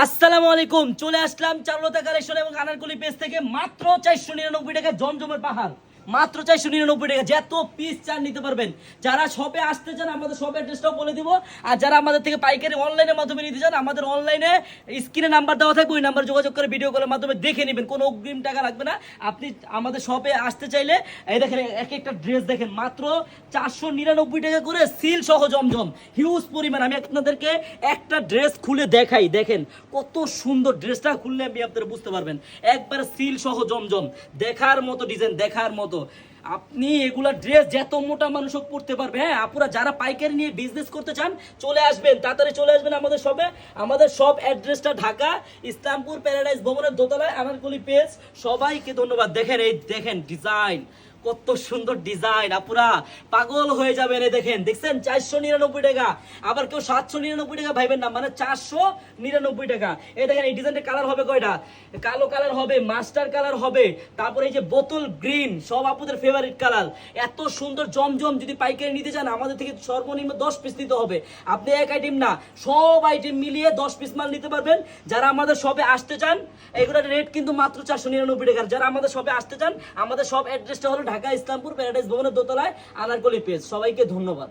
আসসালামু আলাইকুম, চলে আসলাম চারুলতা কালেকশন এবং আনারকলি পেজ থেকে মাত্র 499 টাকা জমজমের পাহাড়। মাত্র 499 টাকা, যত পিস চান নিতে পারবেন। যারা শপে আসতে চান আমাদের শপ অ্যাড্রেসটাও বলে দিব, আর যারা আমাদের থেকে পাইকারি অনলাইনের মাধ্যমে নিতে চান আমাদের অনলাইনে স্ক্রিনে নাম্বার দেওয়া থাকবে, ওই নাম্বার যোগাযোগ করে ভিডিও কলের মাধ্যমে দেখে নেবেন, কোনো অগ্রিম টাকা লাগবে না। আপনি আমাদের শপে আসতে চাইলে এই দেখেন এক একটা ড্রেস দেখেন মাত্র 499 টাকা করে, সিল সহ জমজম হিউজ পরিমাণ। আমি আপনাদেরকে একটা ড্রেস খুলে দেখাই, দেখেন কত সুন্দর। ড্রেসটা খুললে আপনি আপনারা বুঝতে পারবেন, একবার সিল সহ জমজম, দেখার মতো ডিজাইন, দেখার মতো। আপনি এগুলা ড্রেস যত মোটা মানুষ হোক পড়তে পারবে। হ্যাঁ আপুরা, যারা পাইকারি নিয়ে বিজনেস করতে চান চলে আসবেন, তাড়াতাড়ি চলে আসবেন আমাদের শপে। আমাদের শপ অ্যাড্রেসটা ঢাকা ইসলামপুর প্যারাডাইস ভবনের দোতলায়, আনারকলি পেজ। সবাইকে ধন্যবাদ। দেখেন এই দেখেন ডিজাইন, কত সুন্দর ডিজাইন, আপুরা পাগল হয়ে যাবেন। এই দেখেন, দেখছেন 499 টাকা। আবার কেউ 799 টাকা ভাইবেন না, মানে 499 টাকা। এই দেখেন এই ডিজাইনের কালার হবে কয়টা, কালো কালার হবে, মাস্টার কালার হবে, তারপরে এই যে বোতল গ্রিন, সব আপুদের ফেভারিট কালার। এত সুন্দর জমজম যদি পাইকারি নিতে চান আমাদের থেকে সর্বনিম্ন 10 পিস নিতে হবে। আপনি এক আইটেম না, সব আইটেম মিলিয়ে 10 পিস মাল নিতে পারবেন। যারা আমাদের শপে আসতে চান, এগুলোর রেট কিন্তু মাত্র 499 টাকা। যারা আমাদের শপে আসতে চান, আমাদের শপ অ্যাড্রেসটা হলো ঢাকা ইসলামপুর প্যারাডাইস ভবনের দোতলায়, আনারকলি পেজ। সবাইকে ধন্যবাদ।